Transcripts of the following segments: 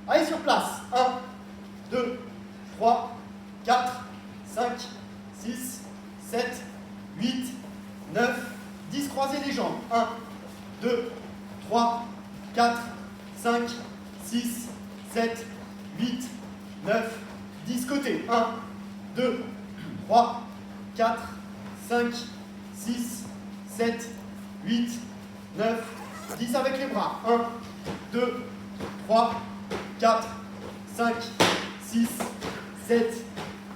Allez sur place. 1, 2, 3, 4, 5, 6, 7, 8, 9, 10. Croisez les jambes. 1, 2, 3, 4, 5, 6, 7, 8, 9, 10. Côté. 1, 2, 3, 4, 5, 6, 7, 8, 9, 10 avec les bras. 1, 2, 3, 4, 5, 6, 7,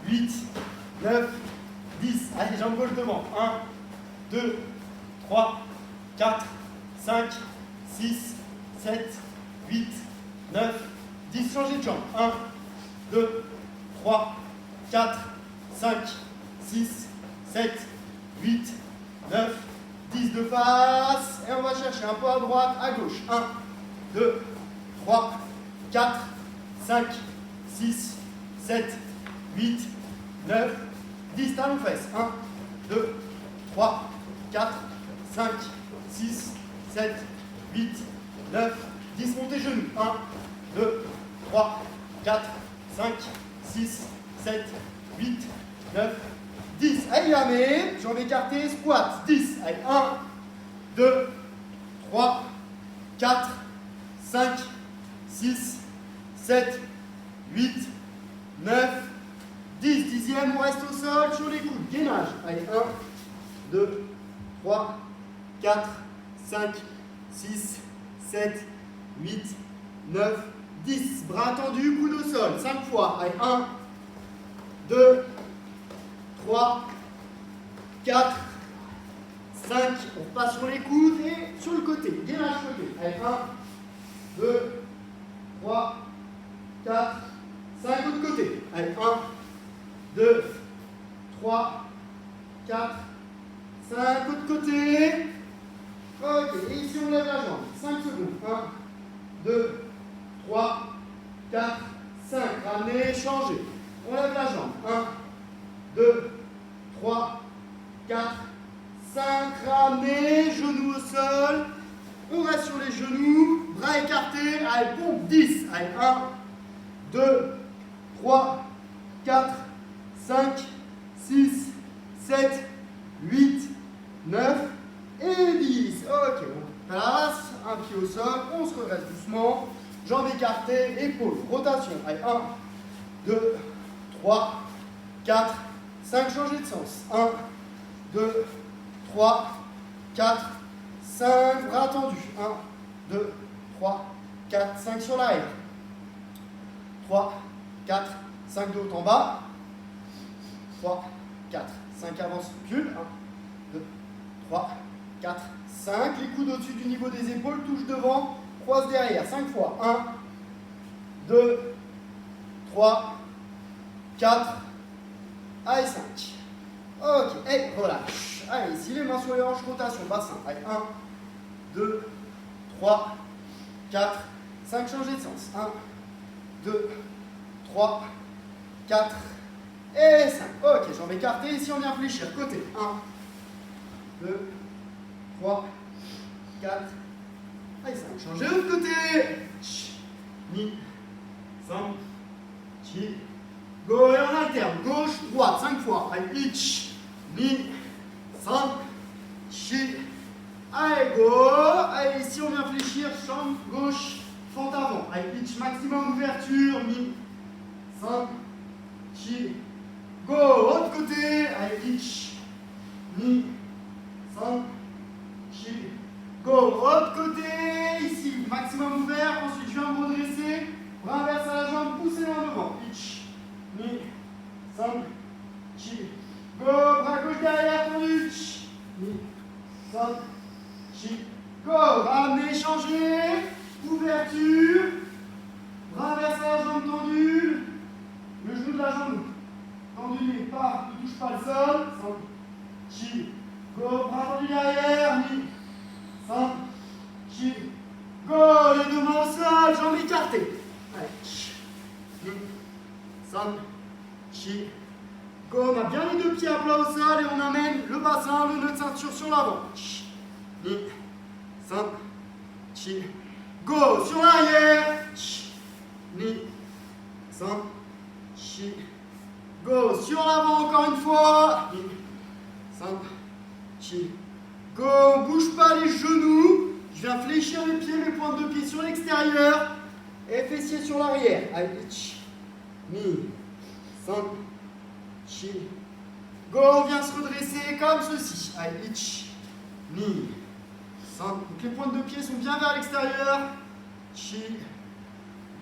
8, 9, 10. Allez, jambes gauche devant. 1, 2, 3, 4, 5, 6, 7, 8, 9, 10. Changez de jambe. 1, 2, 3, 4, 5, 6, 7, 8, 9, 10 de face. Et on va chercher un peu à droite, à gauche. 1, 2, 3, 4, 5, 6, 7, 8, 9, 10. Talons fesses. 1, 2, 3, 4, 5, 6, 7, 8, 9, 10. Montez genoux. 1, 2, 3, 4, 5, 6, 7, 8, 9, 10. Allez, ramez. Jambes écartées, squat. 10. Allez, 1, 2, 3, 4, 5, 6, 7, 8, 9, 10. Dixième, on reste au sol, sur les coudes. Gainage. Allez, 1, 2, 3, 4, 5, 6, 7, 8, 9, 10. Bras tendus, coude au sol. 5 fois. Allez, 1, 2, 3, 4, 5. On repasse sur les coudes et sur le côté. Gainage côté. Allez, 1, 2, 3, 4, 5. Autre côté. Allez, 1, 2, 3, 4, 5. Autre côté. Ok. Et ici, on lève la jambe. 5 secondes. 1, 2, 3, 4, 5. Ramenez, changez. On lève la jambe. 1, 2, 3, 4, 5. Ramenez, genoux au sol. On reste sur les genoux. Bras écartés. Allez, pompe. 10. Allez, 1, 2, 3, 4, 5, 6, 7, 8, 9 et 10. Ok, on place. Un pied au sol. On se redresse doucement. Jambes écartées. Épaules. Rotation. Allez, 1, 2, 3, 4, 5. Changez de sens. 1, 2, 3, 4, 5. Bras tendus. 1, 2, 3, 4, 5 sur l'arrière. 3, 4, 5 de haut en bas. 3, 4, 5 avance, recule. 1, 2, 3, 4, 5. Les coudes au-dessus du niveau des épaules, touche devant, croise derrière. 5 fois. 1, 2, 3, 4. Allez, 5. Ok, et relâche. Allez, ici les mains sur les hanches, rotation, bassin. Allez, 1, 2, 3, 4, 5. Changez de sens. 1, 2, 3, 4 et 5. Ok, jambes écartées. Ici, on vient fléchir. Côté. 1, 2, 3, 4, allez, 5. Changez de l'autre côté. Ni, 5, chi, go. Et en alterne. Gauche, droite. 5 fois. Allez, ich, ni, 5, chi. Allez, go. Allez, ici, on vient fléchir. Chambre gauche. Fente avant. Allez, pitch, maximum ouverture. Mi, 5, chi, go. Autre côté. Allez, pitch. Mi, 5, chi, go. Autre côté. Ici, maximum ouvert. Ensuite, je viens me redresser. Bras inverse à la jambe. Poussez en devant. Pitch. Mi, 5, chi, go. Bras gauche derrière. Tendu. Mi, 5, chi, go. Ramenez, changez. Ouverture, bras inverse à la jambe tendue, le genou de la jambe tendu mais pas, ne touche pas le sol. 5, chi, go, bras tendu derrière, mi, 5, chi, go, les deux mains au sol, jambes écartées. Allez, chi, mi, 5, chi, go, on a bien les deux pieds à plat au sol et on amène le bassin, le nœud de ceinture sur l'avant. Chi, mi, 5, chi, go, sur l'arrière, ni, 5, chi, go, sur l'avant encore une fois, ni, 5, chi, go, on bouge pas les genoux, je viens fléchir mes pieds, mes pointes de pied sur l'extérieur, et fessiers sur l'arrière, allez, chi, ni, 5, chi, go, on vient se redresser comme ceci, allez, chi, ni, 5, donc les pointes de pied sont bien vers l'extérieur, chi,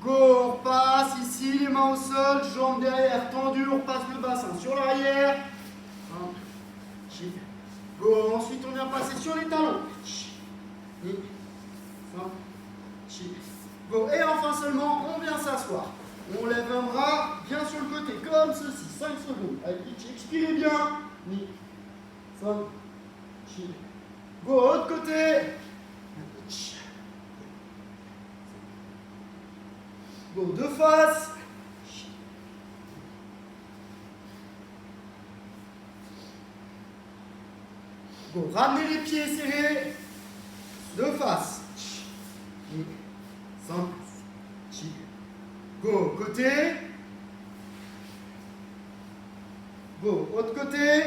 go, on repasse ici, les mains au sol, jambes derrière tendues, on repasse le bassin sur l'arrière. Go, ensuite on vient passer sur les talons. Go, et enfin seulement, on vient s'asseoir. On lève un bras bien sur le côté, comme ceci, 5 secondes. Allez, expirez bien. 5, go, autre côté. Go, de face. Go, ramenez les pieds serrés. De face. 5, go, côté. Go, autre côté.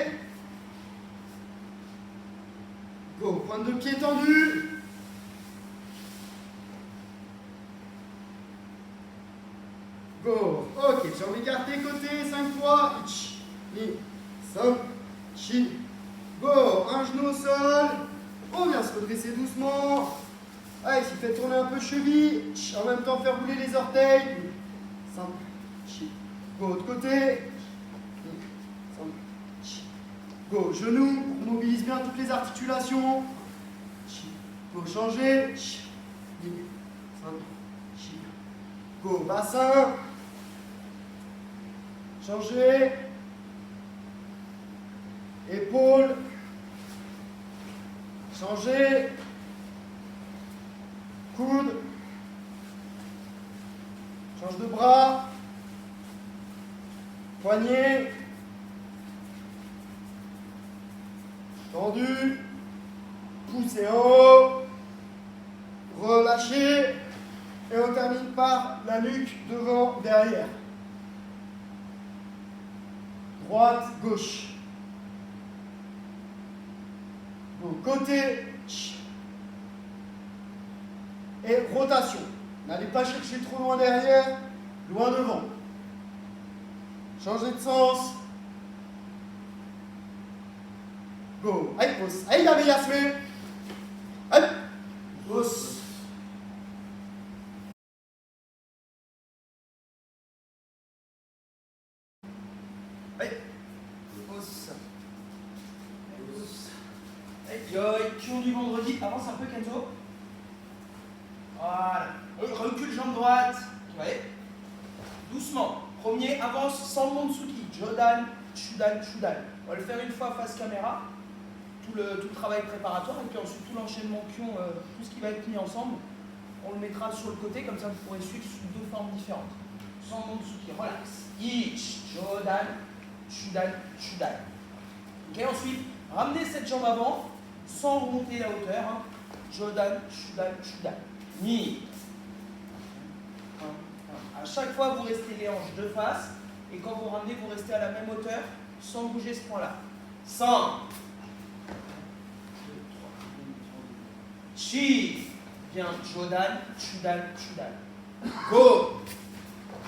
Go, pointe de pied tendue. Go, ok, jambes écartées, côté, 5 fois. 5, go, un genou au sol. On vient se redresser doucement. Allez, s'il fait tourner un peu cheville. En même temps, faire rouler les orteils. 5, go, autre côté. 5, go, genou. On mobilise bien toutes les articulations. Go, changer. 5, go, bassin. Changer. Épaules. Changer. Coude. Change de bras. Poignet. Tendu. Poussez en haut. Relâchez. Et on termine par la nuque devant, derrière. Droite, gauche. Côté. Et rotation. N'allez pas chercher trop loin derrière, loin devant. Changez de sens. Go. Allez, pousse. Allez, Yami Yasmé. Allez. Pousse. Allez. Pousse. Yo, du vendredi. Avance un peu, Kenzo. Voilà. On recule jambe droite. Ouais. Doucement. Premier, avance sans Montsuki. Jodan, Shudan, Shudan. On va le faire une fois face caméra. Tout le travail préparatoire. Et puis ensuite, tout l'enchaînement Kion, tout ce qui va être mis ensemble. On le mettra sur le côté. Comme ça, vous pourrez suivre sous deux formes différentes. Sans Montsuki. Relax. Ich, Jodan, Shudan, Shudan. Ok, ensuite, ramenez cette jambe avant. Sans remonter la hauteur. Hein. Jodan, Shudan, Shudan. Ni. À chaque fois, vous restez les hanches de face. Et quand vous ramenez, vous restez à la même hauteur sans bouger ce point-là. 100. Chi. Bien. Jodan, Shudan, Shudan. Go.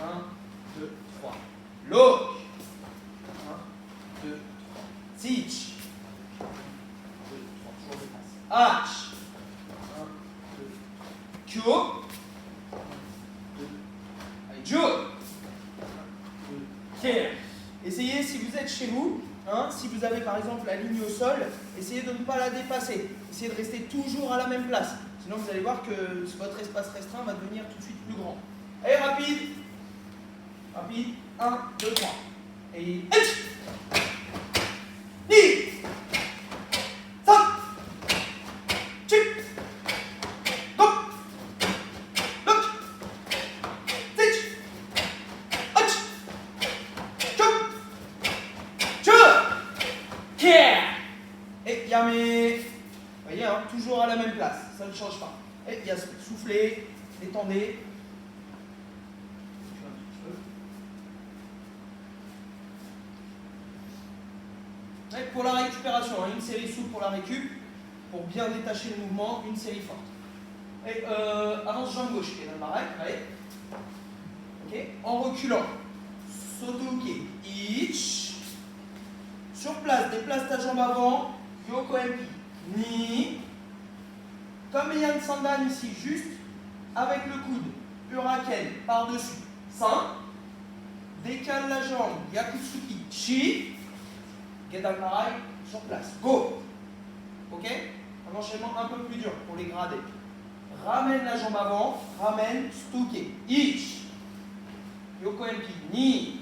1, 2, 3. Lock. 1, 2, 3. Sich. H. 1, 2, Q. 2, Jo. 2, essayez, si vous êtes chez vous, hein, si vous avez par exemple la ligne au sol, essayez de ne pas la dépasser. Essayez de rester toujours à la même place. Sinon, vous allez voir que votre espace restreint va devenir tout de suite plus grand. Allez, rapide. Rapide. 1, 2, 3. Et... Et Yamé. Vous voyez, hein, toujours à la même place, ça ne change pas. Et il y a soufflé, détendez. Ouais, pour la récupération, hein, une série souple pour la récup, pour bien détacher le mouvement, une série forte. Et avance jambe gauche, allez. Okay. En reculant, Sotoke, ich. Sur place, déplace ta jambe avant, Yoko Empi, ni. Comme Yann Sandan ici, juste avec le coude, Uraken par-dessus, San. Décale la jambe, Yakutsuki, Chi. Gedan Marai, sur place, go. Ok? Un enchaînement un peu plus dur pour les gradés. Ramène la jambe avant, ramène, Stuke, ich. Yoko Empi, ni.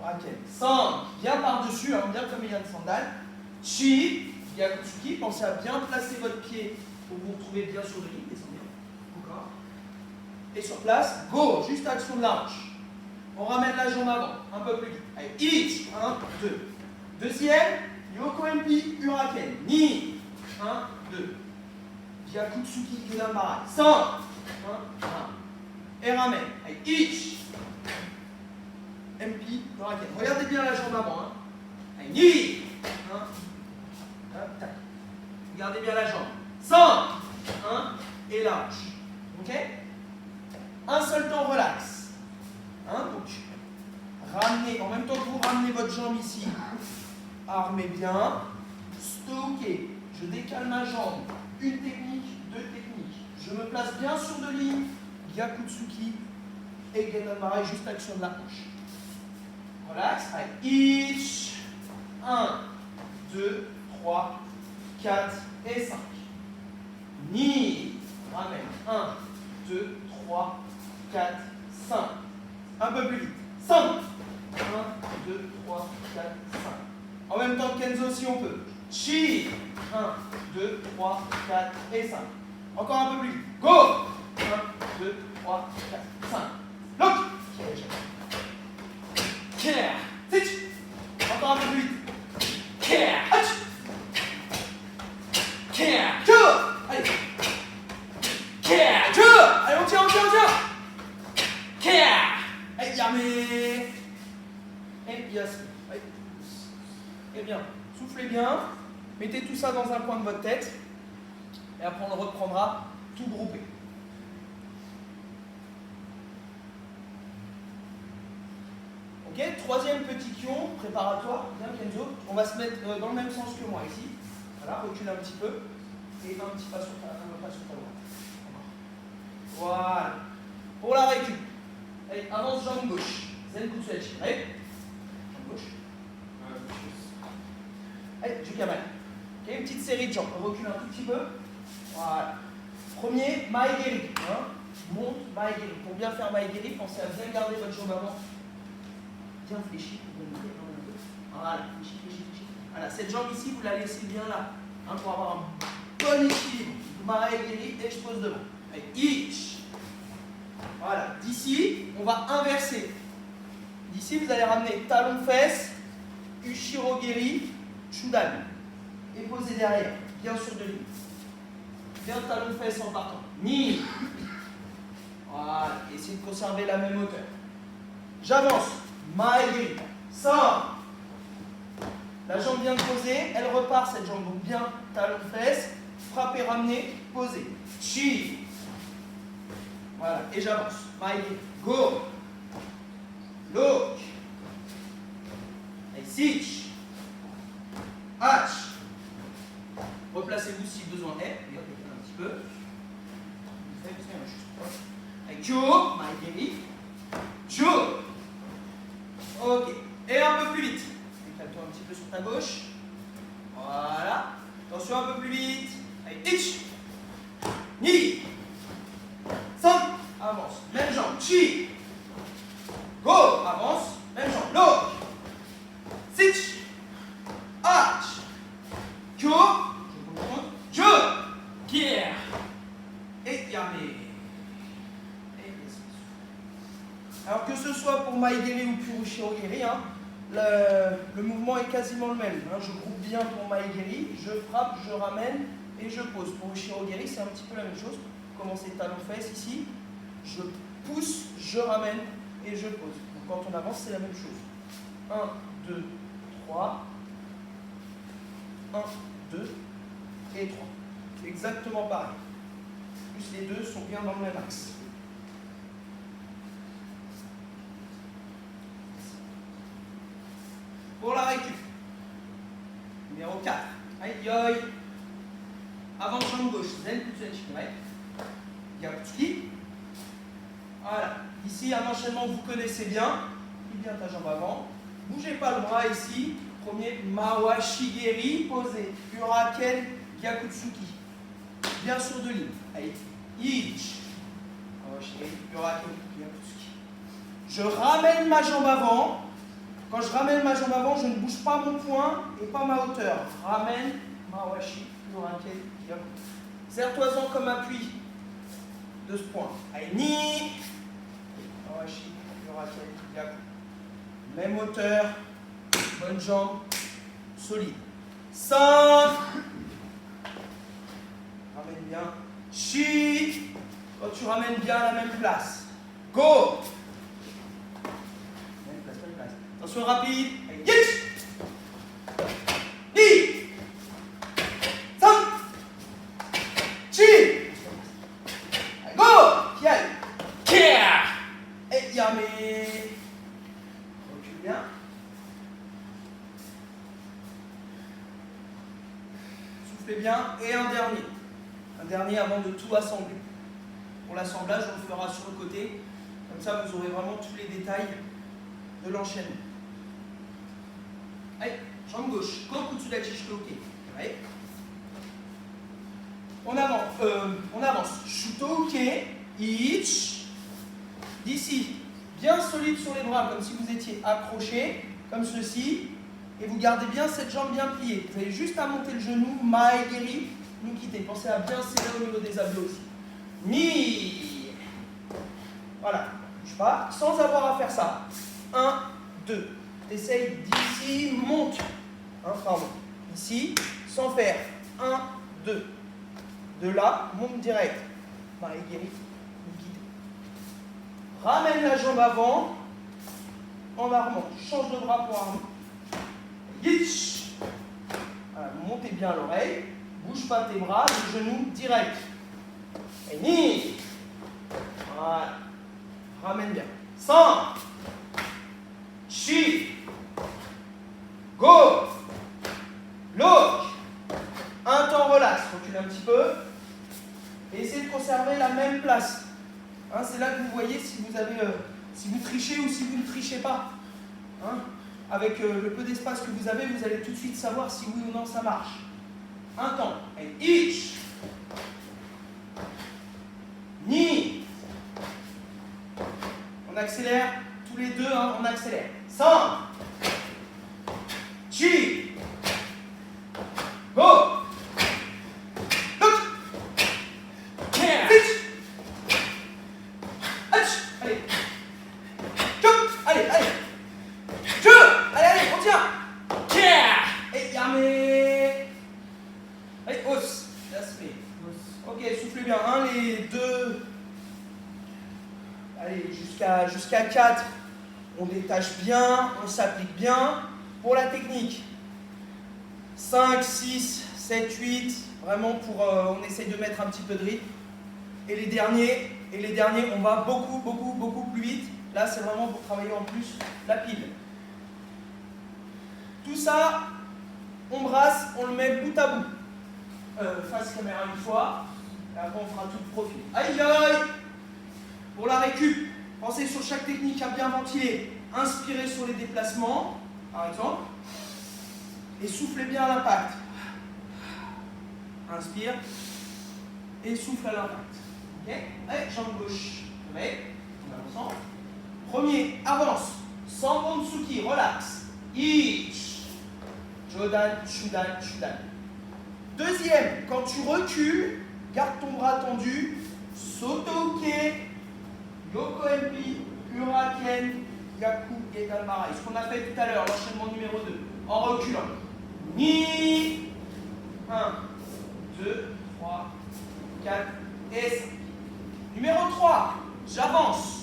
Uraken, San. Bien par-dessus, hein, bien comme Yann Sandal. Chi, Yakutsuki, pensez à bien placer votre pied pour vous retrouver bien sur le lit. Descendez. Encore. Et sur place, go, juste action de la hanche. On ramène la jambe avant, un peu plus vite. Allez, ich, 1, 2. Deuxième, Yoko Empi, Uraken, ni. 1, 2. Yakutsuki, Gedan Marai. 100. 1, 1. Et ramène. Allez, ich. Empi, Uraken. Regardez bien la jambe avant. Hein. Allez, ni. 1. Hop, tac. Regardez bien la jambe. 100. 1. Et lâche. Ok? Un seul temps, relax. Hein, donc, ramenez, en même temps que vous ramenez votre jambe ici, armez bien. Stocké. Je décale ma jambe. Une technique, deux techniques. Je me place bien sur deux lignes. Yakutsuki et Gedan Marai, juste action de la hanche. Relax. Allez, ich. 1, 2, 3, 4 et 5. Ni. Ramène. 1, 2, 3, 4, 5. Un peu plus vite. 5. 1, 2, 3, 4, 5. En même temps que Kenzo si on peut. Chi. 1, 2, 3, 4 et 5. Encore un peu plus vite. Go. 1, 2, 3, 4, 5. Look. Care. Sit. Encore un peu plus vite. Care. Care. Allez. Care. Allez, on tient. Care. Allez, yamé. Et yes. Et bien, soufflez bien. Mettez tout ça dans un coin de votre tête. Et après, on le reprendra tout groupé. Ok, troisième petit kion préparatoire. Bien, Kenzo. On va se mettre dans le même sens que moi ici. Voilà, recule un petit peu. Et un petit pas sur ta droite. Voilà. Pour la récup. Allez, avance jambe gauche. Zen Kutsuechi. Allez. Jambe gauche. Allez, Jukaman. Ok, une petite série de jambes. On recule un tout petit peu. Voilà. Premier, Maegeri. Hein. Monte, Maegeri. Pour bien faire Maegeri, pensez à bien garder votre jambe avant. Bien fléchie. Voilà, fléchie. Voilà, cette jambe ici, vous la laissez bien là. Hein, pour avoir un bon équilibre. Maegeri et je pose devant. Allez, ich. Voilà, d'ici, on va inverser. D'ici, vous allez ramener talon-fesse, Ushirogeri, Chudan. Et poser derrière, bien sur deux lignes. Bien talon-fesse en partant. Ni. Voilà, essayez de conserver la même hauteur. J'avance. Maegeri. 100. La jambe vient de poser, elle repart cette jambe. Donc bien talon-fesse, frapper, ramener, poser. Chi. Voilà, et j'avance. Maegeri. Go. Look. Et sich. H. Replacez-vous si besoin est. Regardez un petit peu. Et Kyo. Maegeri. Chu. Ok. Et un peu plus vite. Décale-toi un petit peu sur ta gauche. Voilà. Attention, un peu plus vite. Allez, ich. Ni. San. Avance. Même jambe. Chi. Go. Avance. Même jambe. Look. Sich. H. Kyo. Je comprends. Je. Kier. Et yame. Alors que ce soit pour Maegeri ou pour Ushirogeri, hein, le mouvement est quasiment le même. Hein. Je groupe bien pour Maegeri, je frappe, je ramène et je pose. Pour Ushirogeri, c'est un petit peu la même chose. Commencez talon-fesse ici, je pousse, je ramène et je pose. Donc quand on avance, c'est la même chose. 1, 2, 3, 1, 2 et 3. Exactement pareil. Plus les deux sont bien dans le même axe. Pour la récup. Numéro 4. Aïe, aïe. Avant jambe gauche. Zen, Kutsudachi, ouais. Gyakutsuki. Voilà. Ici, un enchaînement que vous connaissez bien. Plie bien ta jambe avant. Bougez pas le bras ici. Premier, Mawashigeri, posé. Uraken, Gyakutsuki. Bien sur deux lignes. Allez. Ich. Mawashigeri, Uraken, Gyakutsuki. Je ramène ma jambe avant. Quand je ramène ma jambe avant, je ne bouge pas mon poing et pas ma hauteur. Ramène, Mawashi, Uraken, Gyakutsuki. Serre-toi-en comme appui de ce point. Allez, ni. Mawashi, Uraken, Gyakutsuki. Même hauteur. Bonne jambe. Solide. 5. Ramène bien. Chi. Quand tu ramènes bien à la même place. Go. Même place, même place. Attention rapide. Allez, yes. Ni. 5. Chi. Allez, go. Kiai. Kia. Et yame. Recule bien. Soufflez bien. Et un dernier. Un dernier avant de tout assembler. Pour l'assemblage, on le fera sur le côté. Comme ça, vous aurez vraiment tous les détails de l'enchaînement. Allez, jambe gauche. Kokutsudachi shikoke. Allez. On avance. Shutoke. Ich. D'ici. Bien solide sur les bras, comme si vous étiez accroché, comme ceci. Et vous gardez bien cette jambe bien pliée. Vous avez juste à monter le genou. Maegeri. Nous quitter. Pensez à bien serrer au niveau des abdos aussi. Ni. Voilà. Bouge pas. Sans avoir à faire ça. 1, 2. T'essayes d'ici. Monte. Pardon. Ici. Sans faire. 1, 2. De là. Monte direct. Maegeri. Nous quitter. Ramène la jambe avant. En armant. Change de bras pour armer. Yitch. Voilà. Montez bien l'oreille. Bouge pas tes bras, le genou direct. Et ni. Voilà. Ramène bien. 100. Chi. Go. Lock. Un temps relax. Recule un petit peu. Et essayez de conserver la même place. C'est là que vous voyez si vous avez, si vous trichez ou si vous ne trichez pas. Avec le peu d'espace que vous avez, vous allez tout de suite savoir si oui ou non ça marche. Un temps. Et ich. Ni. On accélère. Tous les deux, on accélère. 100. Chi. Go. Look. Fit. Allez. Jump. Allez, allez. Je. Allez, allez, on tient. Et yame. Allez, hausse. L'aspect. Ok, soufflez bien. 1, les 2. Allez, jusqu'à 4. On détache bien, on s'applique bien. Pour la technique. 5, 6, 7, 8. Vraiment pour. On essaye de mettre un petit peu de rythme. Et les derniers, on va beaucoup plus vite. Là, c'est vraiment pour travailler en plus la pile. Tout ça, on brasse, on le met bout à bout. Face caméra une fois, et après on fera tout le profil. Aïe aïe. Pour la récup, pensez sur chaque technique à bien ventiler. Inspirez sur les déplacements, par exemple, et soufflez bien à l'impact. Inspire et souffle à l'impact. Ok. Allez, jambe gauche. Ouais. On va ensemble. Premier, avance. Sambon-tsuki, relax. Ich. Jodan, Shudan, Shudan. Deuxième, quand tu recules, garde ton bras tendu. Sotoke, Yoko Empi, Uraken, Yaku et Dalmarai. Ce qu'on a fait tout à l'heure, l'enchaînement numéro 2. En reculant. Ni. 1, 2, 3, 4 et 5. Numéro 3, j'avance.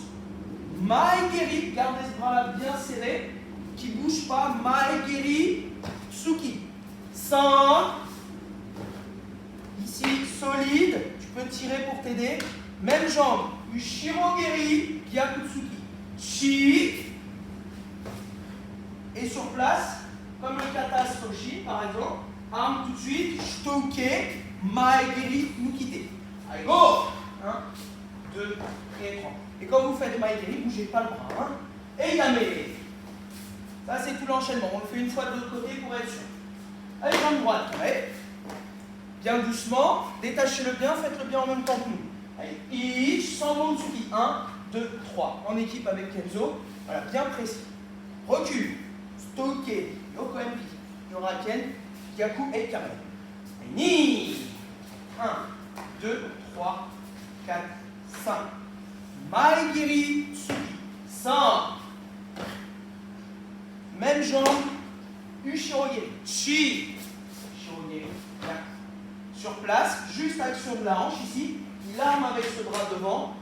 Maegeri, gardez ce bras-là bien serré, qui ne bouge pas. Maegeri, Tsuki. 5. tirer pour t'aider. Même jambe. Ushirogeri, Gyakutsuki. Chi. Et sur place, comme le kata soshi par exemple, arme tout de suite, shitouke, maegeri, nukite. Allez, go! 1, 2 et 3. Et quand vous faites maegeri, bougez pas le bras. Hein? Et yame. Ça, c'est tout l'enchaînement. On le fait une fois de l'autre côté pour être sûr. Allez, jambe droite, ouais. Bien doucement, détachez-le bien, faites-le bien en même temps que nous. Allez, ish, Sambon-tsuki. 1, 2, 3. En équipe avec Kenzo. Voilà, bien précis. Recule. Stoke, Yoko Empi, Yoraken, Gyaku et Kame. Et ni. 1, 2, 3, 4, 5. Maegiri Tsuki. 5. Même jambe. Ushirogeri. Chi. Ushirogeri. Sur place, juste action de la hanche ici. Il arme avec ce bras devant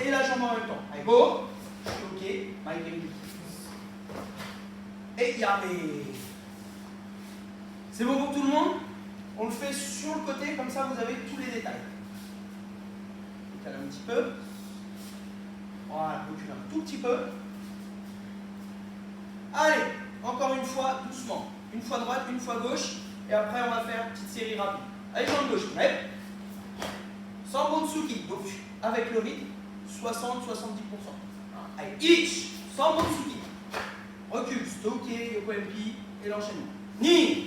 et la jambe en même temps. Allez, go. Ok. Maegiri. Et yame. C'est bon pour tout le monde? On le fait sur le côté, comme ça vous avez tous les détails. Décale un petit peu. Voilà, recule un tout petit peu. Allez, encore une fois, doucement. Une fois droite, une fois gauche. Et après, on va faire une petite série rapide. Allez, jambe gauche, prêt? Sambon-tsuki, donc avec le rythme, 60-70%. Allez, ich, Sambon-tsuki. Recule, stoke, Yoko Empi et l'enchaînement. Ni.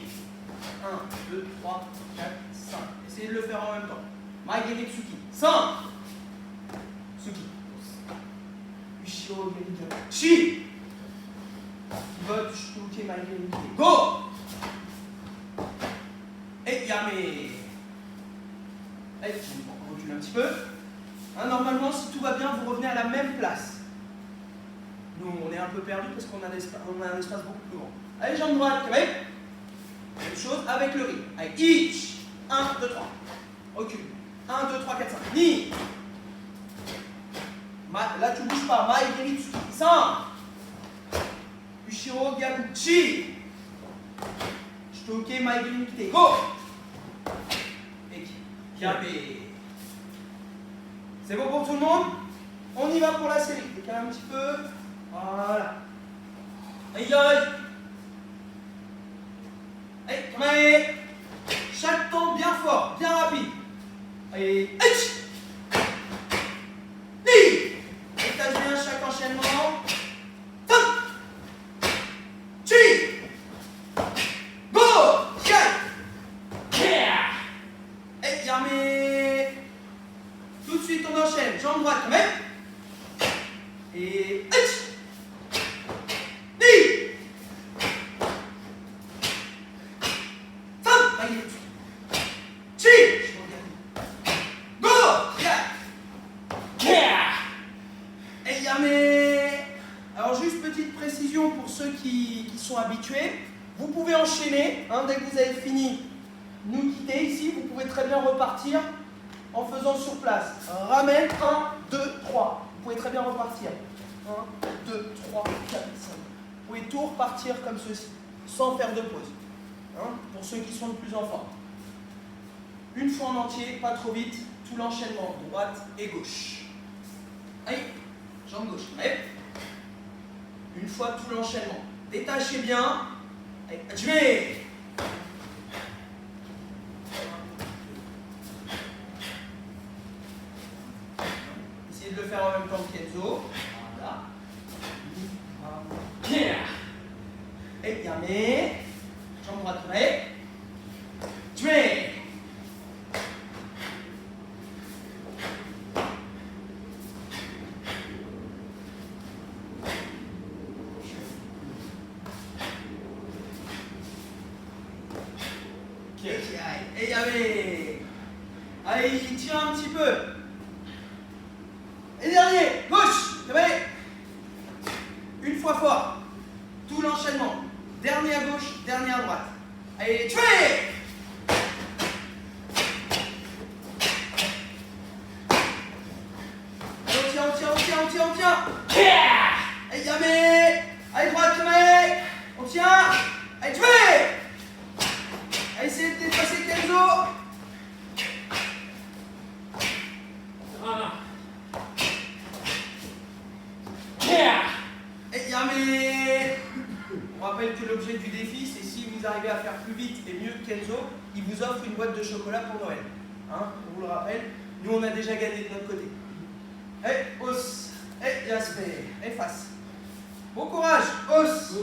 1, 2, 3, 4, 5. Essayez de le faire en même temps. Maegiri Tsuki. 5. Tsuki. Ushiro Geri. Chi. Vote, stoke, Maegiri. Go. Et yame. Allez, on recule un petit peu. Hein, normalement, si tout va bien, vous revenez à la même place. Nous, on est un peu perdu parce qu'on a un espace beaucoup plus grand. Allez, jambe droite, même chose avec le rythme. Allez, ich. 1, 2, 3. Recule. 1, 2, 3, 4, 5. Ni. Là, tu ne bouges pas. Maegiri Tsuki. 5. Ushiro Gyaku. Chi. Shitoke Maegiri Nukite. Go. Et yame. C'est bon pour tout le monde? On y va pour la série. Décale un petit peu. Voilà. Aïe aïe. Allez, allez. Chaque temps bien fort, bien rapide. Allez, ni. Détache bien chaque enchaînement. Chi. Go. Yeah. Et yame. Tout de suite on enchaîne. Jambe droite, même. Et alors juste petite précision pour ceux qui sont habitués, vous pouvez enchaîner, hein, dès que vous avez fini, nous quitter ici, vous pouvez très bien repartir en faisant sur place. Ramène 1, 2, 3. Vous pouvez très bien repartir. 1, 2, 3, 4, 5. Vous pouvez tout repartir comme ceci, sans faire de pause. Hein, pour ceux qui sont le plus en forme. Une fois en entier, pas trop vite, tout l'enchaînement, droite et gauche. Allez, jambe gauche. Allez. Une fois tout l'enchaînement. Détachez bien. Allez, jouez. Essayez de le faire en même temps que Kenzo. Voilà. Et yame. Jambe droite, prêt. Jouez. Et yame. Allez, tire un petit peu. Et dernier, gauche. Une fois fort. Tout l'enchaînement. Dernier à gauche, dernier à droite. Allez, tuez! On tient. Allez, yame. Allez, droite, on tient. Allez, tuez! Allez, essayez de dépasser Kenzo. vous arrivez à faire plus vite et mieux que Kenzo, il vous offre une boîte de chocolat pour Noël. Hein, on vous le rappelle, nous on a déjà gagné de notre côté. Et hausse, et Jasper, et face. Bon courage, hausse.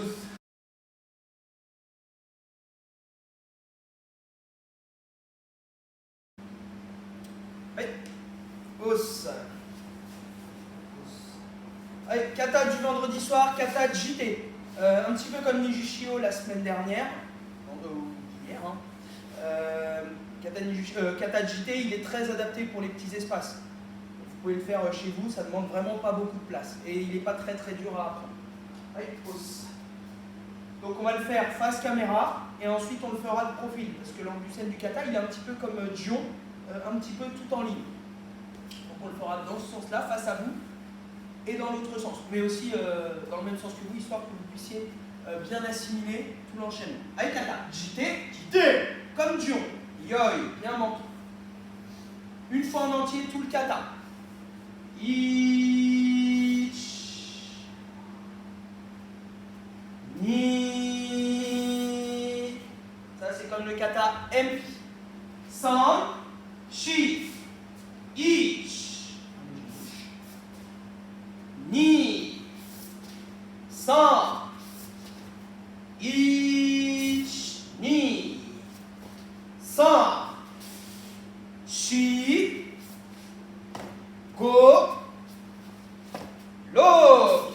Hausse. Allez, kata du vendredi soir, kata de JT. Un petit peu comme Nijishio la semaine dernière. Hier. Hein. Kata de JT, il est très adapté pour les petits espaces. Vous pouvez le faire chez vous, ça ne demande vraiment pas beaucoup de place. Et il n'est pas très dur à apprendre. Allez, hausse. Donc on va le faire face caméra et ensuite on le fera de profil. Parce que l'angle du scène du kata, il est un petit peu comme Dion, un petit peu tout en ligne. Donc on le fera dans ce sens-là, face à vous, et dans l'autre sens. Mais aussi dans le même sens que vous, histoire que vous puissiez bien assimiler tout l'enchaînement. Allez, kata, JT, comme Dion. Yoi, bien menton. Une fois en entier, tout le kata. Ich. Ni. Ça, c'est comme le kata MP. San. Shi. Ich. Ni. San. Ich. Ni. San. Shi. Go. Lo.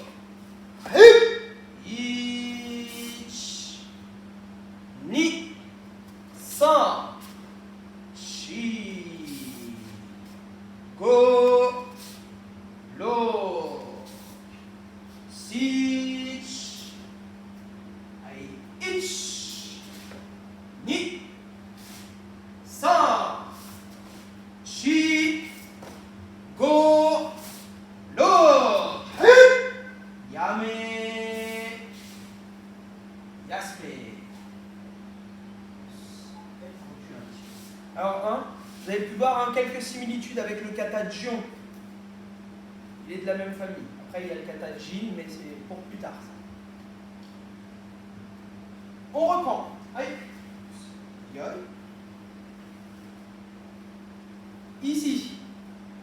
Ich. Ni. San. Shi. Go. Lo. Sich. Ich. Ni. San. Shi. Go. Lo. Yame. Jasper. Alors, vous avez pu voir quelques similitudes avec le kata Jion. Il est de la même famille. Après, il y a le kata Jin, mais c'est pour plus tard. Ça. On reprend. Allez. Ici,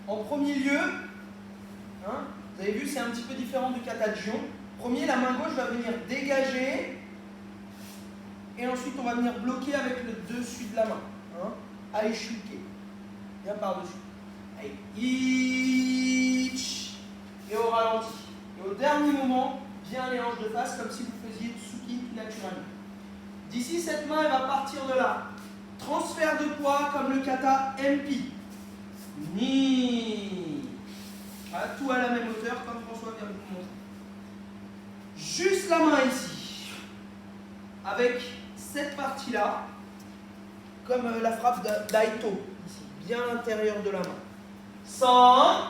en premier lieu, hein, vous avez vu, c'est un petit peu différent du kata Jion. Premier, la main gauche va venir dégager, et ensuite on va venir bloquer avec le dessus de la main. Hein, Aishuke. Bien par-dessus. Allez. Ich. Et au ralenti. Et au dernier moment, bien les hanches de face, comme si vous faisiez Tsuki naturellement. D'ici, cette main, elle va partir de là. Transfert de poids comme le kata MP. Ni. Tout à la même hauteur, comme François vient de vous montrer. Juste la main ici. Avec cette partie-là, comme la frappe d'Aito, ici, bien à l'intérieur de la main. Sans.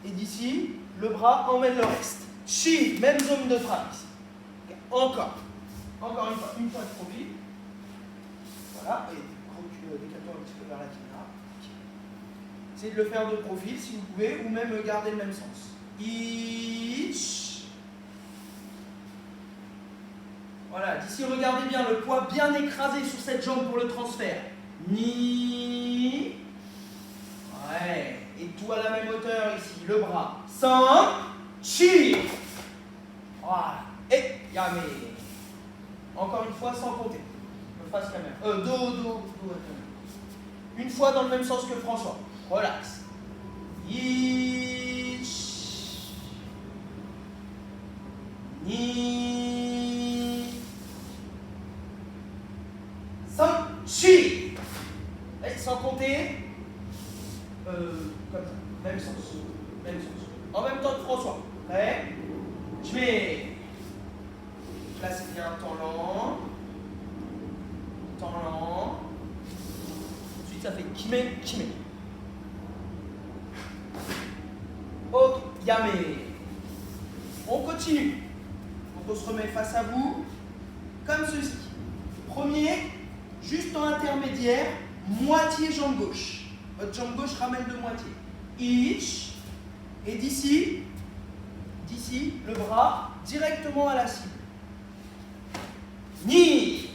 Et d'ici, le bras emmène le reste. Chi, même zone de frappe ici. Encore. Encore une fois de profil. Voilà, et décale-toi un petit peu vers la caméra. Essayez de le faire de profil si vous pouvez, ou même garder le même sens. Ich. Voilà, d'ici regardez bien le poids bien écrasé sur cette jambe pour le transfert. Ni. Ouais, et tout à la même hauteur ici, le bras. San. Chi. Voilà, et yame. Encore une fois sans compter. Face caméra. Dos. Une fois dans le même sens que François. Relax. Ich. Ni. San. Chi. Et sans compter. Comme ça. Même sens. En même temps que François. Prêt? Je mets. Là, c'est bien un temps lent. Ensuite, ça fait kime. Ok, yame. On continue. Donc, on se remet face à vous, comme ceci. Premier, juste en intermédiaire, moitié jambe gauche. Votre jambe gauche ramène de moitié. Ich. Et d'ici, le bras directement à la cible. Ni.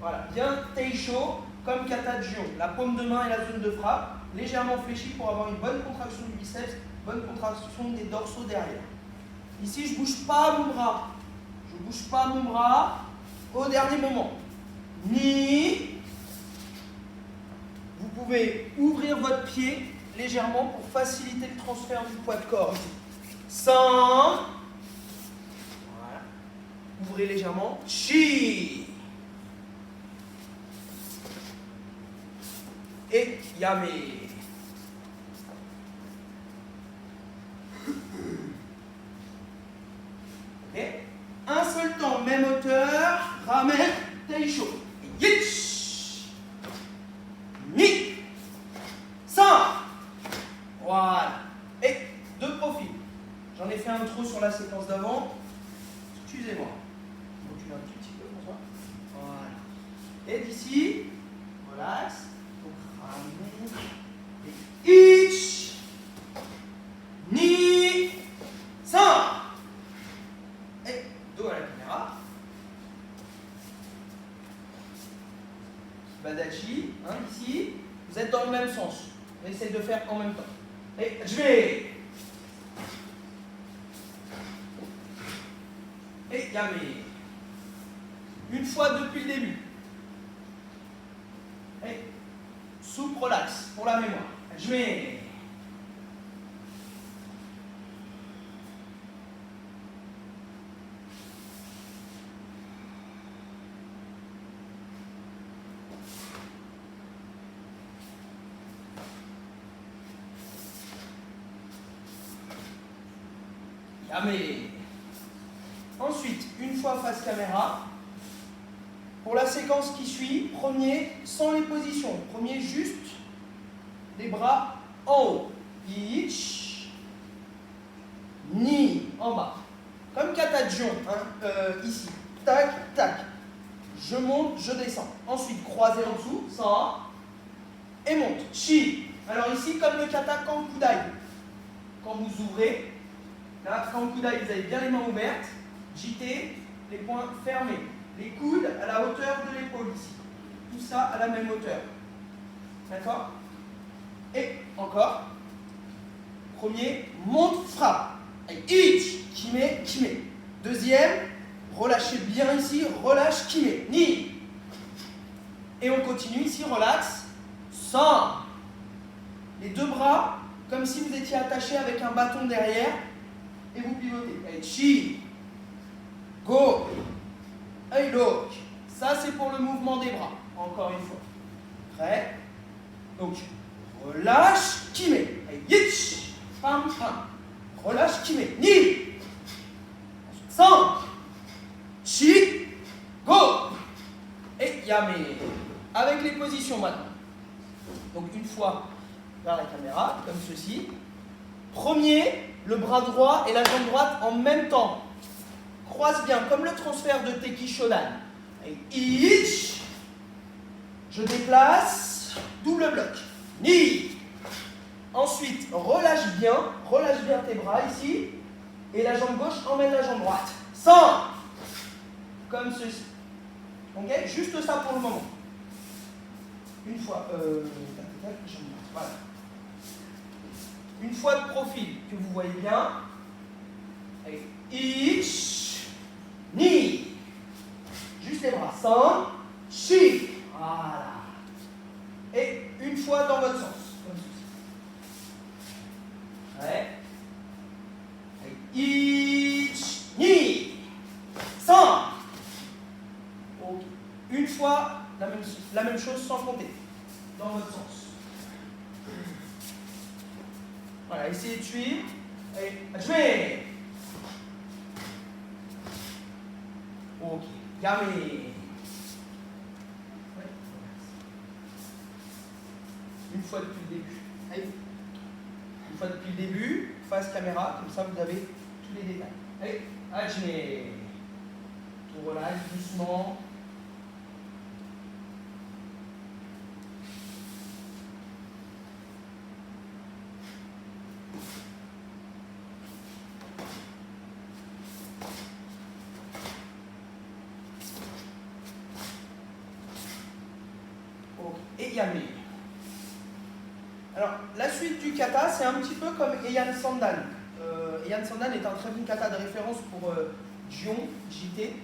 Voilà, bien Teisho, comme kata Jion. La paume de main et la zone de frappe, légèrement fléchie pour avoir une bonne contraction du biceps, bonne contraction des dorsaux derrière. Ici, je ne bouge pas mon bras. Je ne bouge pas mon bras au dernier moment. Ni. Vous pouvez ouvrir votre pied légèrement pour faciliter le transfert du poids de corps. Sans. Voilà. Ouvrez légèrement. Chi. Et yame. Ok. Un seul temps, même hauteur. Ramène. Teisho. Yitch. Ni. Sans. Voilà. Et de profil. J'en ai fait un trop sur la séquence d'avant. Excusez-moi. Je recule un petit peu, François. Voilà. Et d'ici, relax. Donc, ramène. Et itch. Ni. Sans. Et dos à la caméra. Badachi. Hein, ici. Vous êtes dans le même sens. On essaie de faire en même temps. Et je vais. Et yame. Une fois depuis le début. Et souple, relax pour la mémoire. Je vais. Yame. Ensuite, une fois face caméra, pour la séquence qui suit, premier sans les positions. Premier juste les bras en haut. Ich. Ni en bas. Comme kata Jion, hein, ici. Tac, tac. Je monte, je descends. Ensuite, croisé en dessous, sans. Et monte. Chi. Alors ici, comme le kata Kankudai. Quand vous ouvrez, là, Kankudai, vous avez bien les mains ouvertes. JT, les poings fermés. Les coudes à la hauteur de l'épaule ici. Tout ça à la même hauteur. D'accord? Et encore. Premier, monte, frappe. Ich, kime, kime. Deuxième, relâchez bien ici, relâche, kime. Ni. Et on continue ici, relax. Sans. Les deux bras, comme si vous étiez attaché avec un bâton derrière. Et vous pivotez. Et chi. Go. Et look. Ça, c'est pour le mouvement des bras. Encore une fois. Prêt? Donc, relâche, kime. Et yitch. Pam, pam. Relâche, kime. Ni. Sans. Chi. Go. Et yame. Avec les positions maintenant. Donc, une fois vers la caméra, comme ceci. Premier, le bras droit et la jambe droite en même temps. Croise bien, comme le transfert de Teki Shodan. Et ich. Je déplace. Double bloc. Ni. Ensuite, relâche bien tes bras ici. Et la jambe gauche emmène la jambe droite. Sans. Comme ceci. Ok? Juste ça pour le moment. Une fois. Voilà. Une fois de profil que vous voyez bien. Et ich. Ni. Juste les bras. Sans. Chi. Voilà. Et une fois dans votre sens. Comme ceci. Ouais. Ich. Ni. Sans. Ok. Une fois, la même chose sans compter. Dans votre sens. Voilà, essayez de suivre. Et jouez. Ok. Yame. Une fois depuis le début. Allez. Une fois depuis le début, face caméra, comme ça vous avez tous les détails. Allez, ajne. Tout relax, doucement. Eyame. Alors, la suite du kata, c'est un petit peu comme Heian Sandan. Heian Sandan est un très bon kata de référence pour Jion, JT.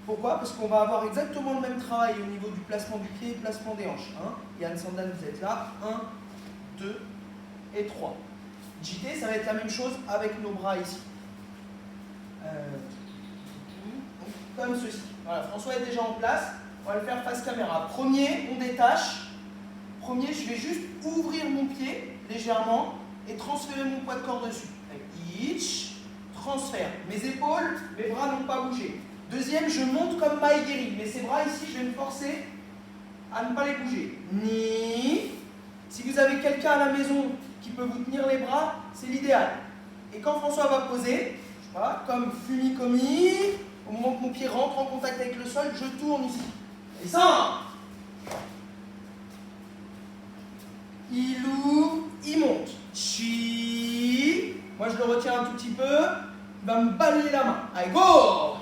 Pourquoi? Parce qu'on va avoir exactement le même travail au niveau du placement du pied et placement des hanches. Hein. Heian Sandan, vous êtes là. 1, 2 et 3. JT, ça va être la même chose avec nos bras ici. Comme ceci. Voilà, François est déjà en place. On va le faire face caméra. Premier, on détache. Premier, je vais juste ouvrir mon pied légèrement et transférer mon poids de corps dessus. Each, transfert. Mes épaules, mes bras n'ont pas bougé. Deuxième, je monte comme Maegiri. Mais ces bras ici, je vais me forcer à ne pas les bouger. Ni. Si vous avez quelqu'un à la maison qui peut vous tenir les bras, c'est l'idéal. Et quand François va poser, je sais pas, comme Fumikomi, au moment que mon pied rentre en contact avec le sol, je tourne ici. Et ça, il ouvre, il monte. Chi. Moi, je le retiens un tout petit peu. Il va me balayer la main. Allez, go.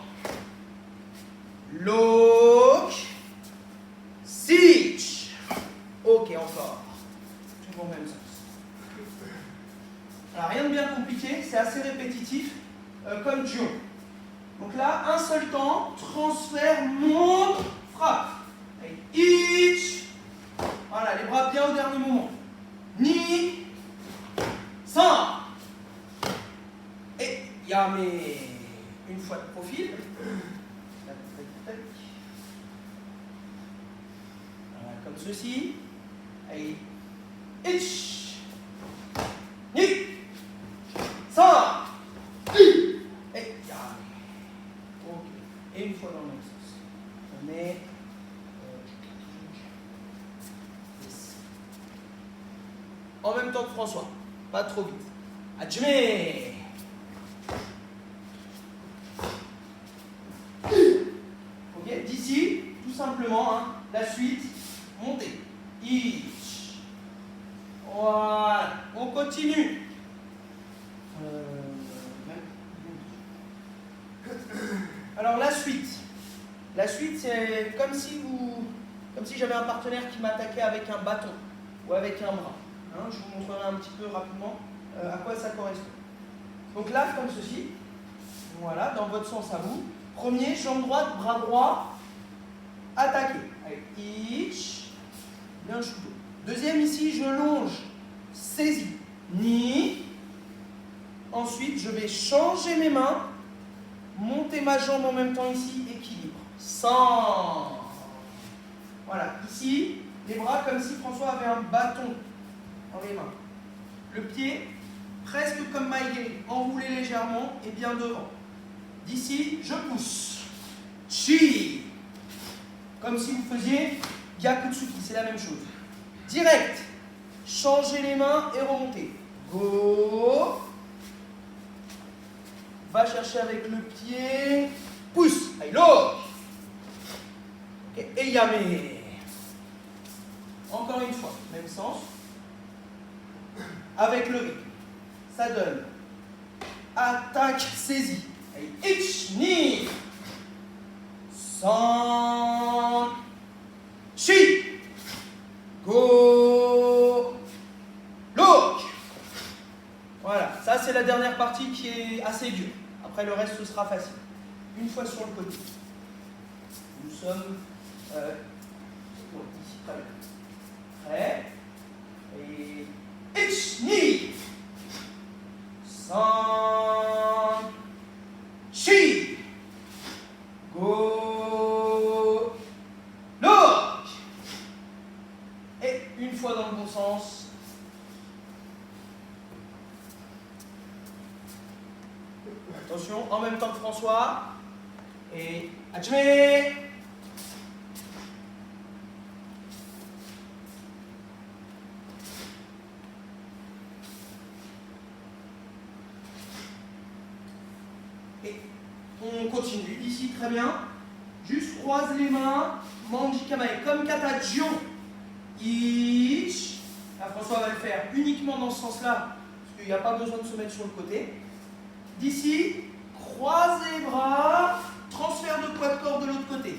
Look. Sitch. Ok, encore. Toujours le même sens. Alors, rien de bien compliqué, c'est assez répétitif, comme Jion. Donc là, un seul temps, transfert, monte, frappe. Allez, each. Voilà, les bras bien au dernier moment. Ni. San. Et yame. Une fois de profil. Voilà, comme ceci. Allez, each. Ni. San. Et yame. Ok. Et une fois dans le même sens. On met. En même temps que François, pas trop vite. Hajime. Ok, d'ici, tout simplement, hein, la suite, montez. Each. Voilà, on continue. Alors la suite. La suite, c'est comme si j'avais un partenaire qui m'attaquait avec un bâton ou avec un bras. Hein, je vous montrerai un petit peu rapidement à quoi ça correspond. Donc là, comme ceci, voilà, dans votre sens à vous. Premier, jambe droite, bras droit, attaqué. Avec each, bien shudo. Deuxième, ici, je longe, saisis, ni. Ensuite, je vais changer mes mains, monter ma jambe en même temps ici, équilibre. Sans. Voilà, ici, les bras comme si François avait un bâton dans les mains. Le pied, presque comme Maegiri, enroulé légèrement et bien devant. D'ici, je pousse. Chi. Comme si vous faisiez Gyakutsuki, c'est la même chose. Direct. Changez les mains et remontez. Go. Va chercher avec le pied. Pousse. Allez, lock. Et yame. Encore une fois, même sens. Avec le rythme. Ça donne attaque, saisie. Ich, ni. San. Chi. Go. Look. Voilà, ça c'est la dernière partie qui est assez dure. Après le reste ce sera facile. Une fois sur le côté. Nous sommes ici, très bien. Prêt. Et ich, ni. San. Chi. Go. Look. Et une fois dans le bon sens. Attention, en même temps que François. Et hajime. Et on continue d'ici, très bien. Juste croise les mains, manji kamae, comme kata jion. Ich. Là, François va le faire uniquement dans ce sens-là, parce qu'il n'y a pas besoin de se mettre sur le côté. D'ici, croise les bras, transfert de poids de corps de l'autre côté.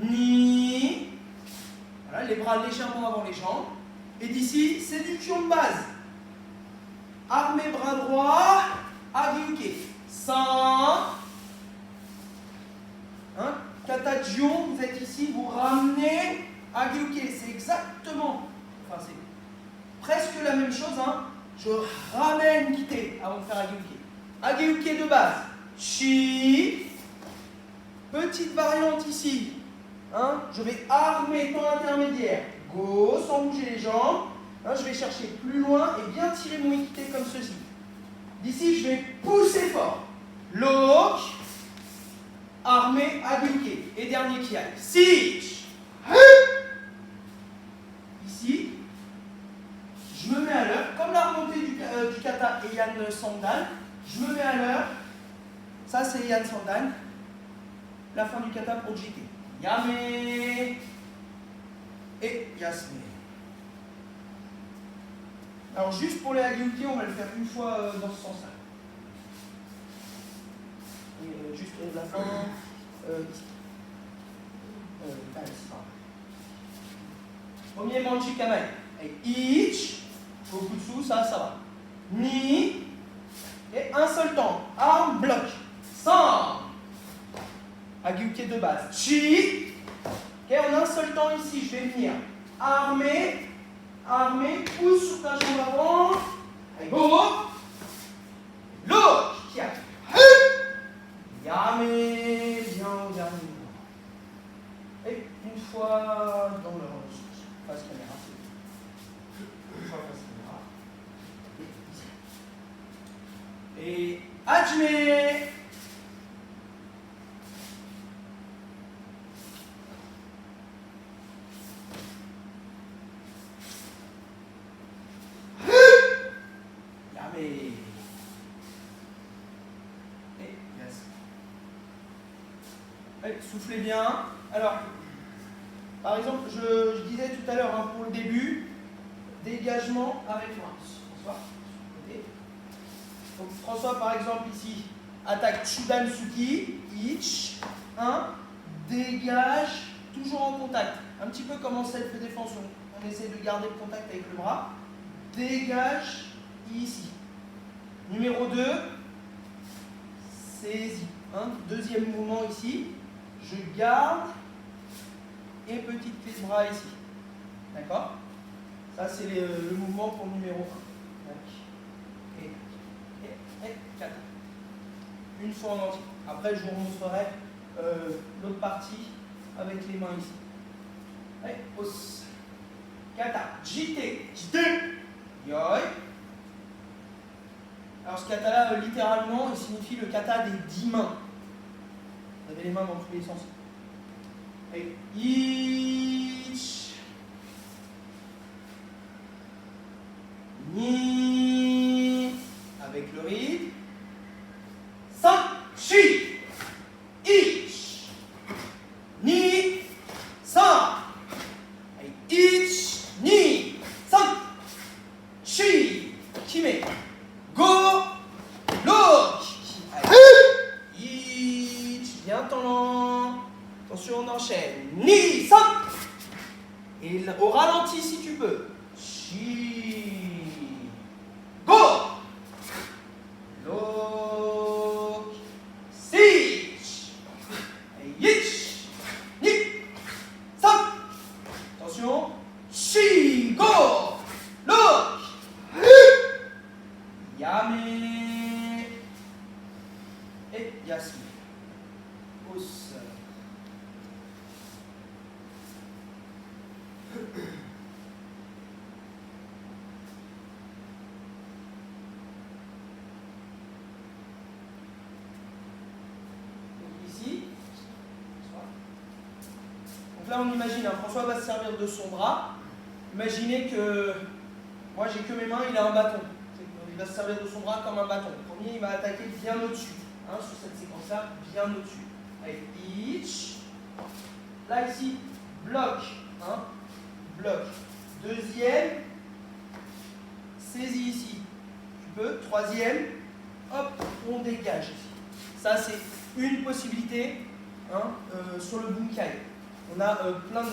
Ni. Voilà, les bras légèrement avant les jambes. Et d'ici, c'est du kion de base. Armé bras droit, Ageuke. 100. Hein? Kata Jion, vous êtes ici, vous ramenez Ageuke. C'est exactement, enfin c'est presque la même chose. Hein? Je ramène Kite avant de faire Ageuke. Ageuke de base. Chi. Petite variante ici. Hein? Je vais armer temps intermédiaire. Go, sans bouger les jambes. Hein, je vais chercher plus loin et bien tirer mon Ikite comme ceci. D'ici, je vais pousser fort. Lock, armé, Ageuke. Et dernier qui aille. Sich. Ici, je me mets à l'heure. Comme la remontée du kata et Yan Sandan, je me mets à l'heure. Ça, c'est Yan Sandan. La fin du kata pour JT. Yame et Yasme. Alors juste pour les Ageuke, on va le faire une fois dans ce sens-là. Et juste la fin ici. Ici. Premier Manchi Kamae. Et Ich, Okutsu, ça va. Ni, et un seul temps. Arme, bloc. San. Ageuke de base. Chi. Ok, en un seul temps ici, je vais venir armer, pousse sur ta jambe avant. Allez, go. Look. Qui a Yame, bien au dernier mouvement. Et une fois dans le face caméra. Une fois face caméra. Et Hajime. Soufflez bien. Alors, par exemple, je disais tout à l'heure, hein, pour le début, dégagement avec main. François, côté. Donc, François, par exemple, ici, attaque Chudan Suki, Ich, 1, dégage, toujours en contact. Un petit peu comme en self-défense, on essaie de garder le contact avec le bras. Dégage, ici. Numéro 2, saisie. Hein, deuxième mouvement ici. Je garde et petite clé de bras ici. D'accord? Ça, c'est le mouvement pour le numéro 1. Et 4. Une fois en entier. Après, je vous montrerai l'autre partie avec les mains ici. Allez, os. Kata. Jite. Yoi. Alors, ce kata-là, littéralement, il signifie le kata des 10 mains. Vous avez les mains dans tous les sens. Allez, Ich. Ni. Avec le rythme. San. Chi. Ich. Ni. San. Allez, Ich. Ni. San. Chi. Kime. Go. Look. Bien temps lent. Attention, on enchaîne. Ni, san. Et au ralenti si tu peux. Chi. Go. Look. Sich. Ich. Ni. San. Attention. Chi. Go. Look. Yame. Et Yasmi. Pousse. Donc ici, donc là on imagine, hein, François va se servir de son bras. Imaginez que moi j'ai que mes mains, il a un bâton. Il va se servir de son bras comme un bâton. Le premier, il va attaquer bien au-dessus. Hein, sur cette séquence-là, bien au-dessus. Allez, Ich. Là, ici, bloc. Hein, bloc. Deuxième, saisie ici. Tu peux. Troisième, hop, on dégage ici. Ça, c'est une possibilité, hein, sur le bunkai. On a plein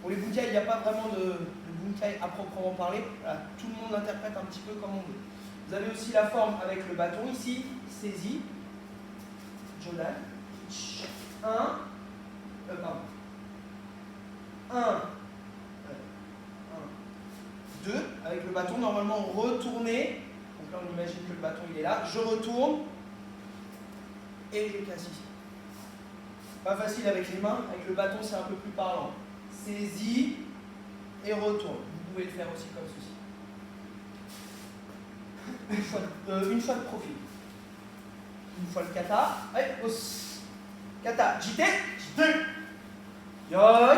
Pour les bunkai, il n'y a pas vraiment de bunkai à proprement parler. Voilà, tout le monde l'interprète un petit peu comme on veut. Vous avez aussi la forme avec le bâton ici, saisi. Jodan. 2, avec le bâton normalement retourné. Donc là on imagine que le bâton il est là. Je retourne et je casse ici. Pas facile avec les mains, avec le bâton c'est un peu plus parlant. Saisis et retourne. Vous pouvez le faire aussi comme ceci. Une fois de profil. Une fois le kata. Allez, os. Kata, jite. Jite. Yoi.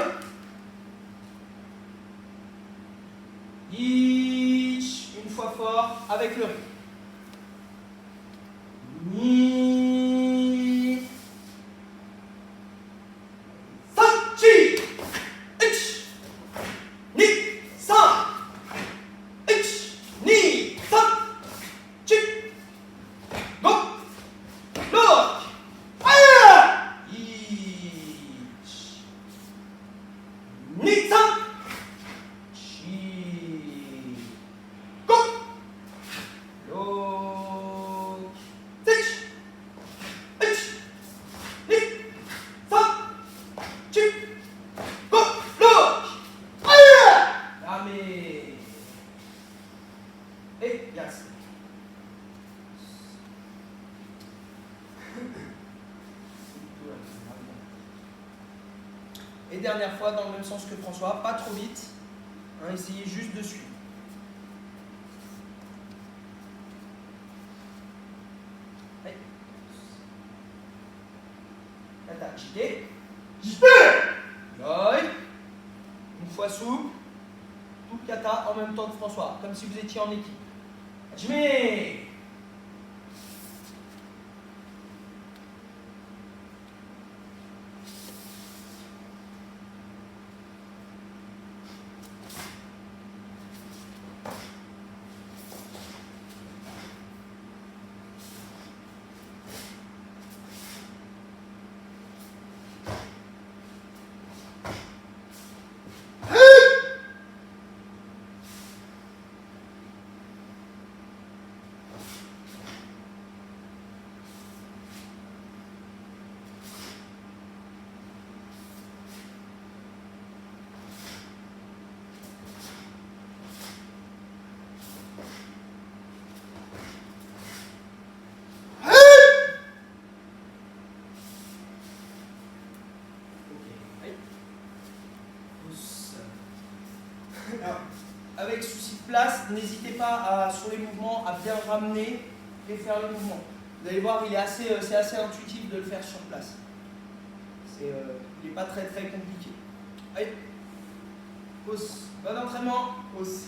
Ich. Une fois fort avec le rythme. Ni. San. Chi. Ich. Ni. San. Ich. Ni. San. Chi. Go. Look. Fire. Ich. Ni. San. Et yes. Et dernière fois dans le même sens que François, pas trop vite, hein, essayez juste de suivre. Allez. Kata, jite. Jite. Yoi. Une fois souple. Tout le kata en même temps que François, comme si vous étiez en équipe. Hajime. Avec souci de place, n'hésitez pas sur les mouvements à bien ramener et faire le mouvement. Vous allez voir, c'est assez intuitif de le faire sur place. Il n'est pas très compliqué. Allez, pause. Bon entraînement. Pause.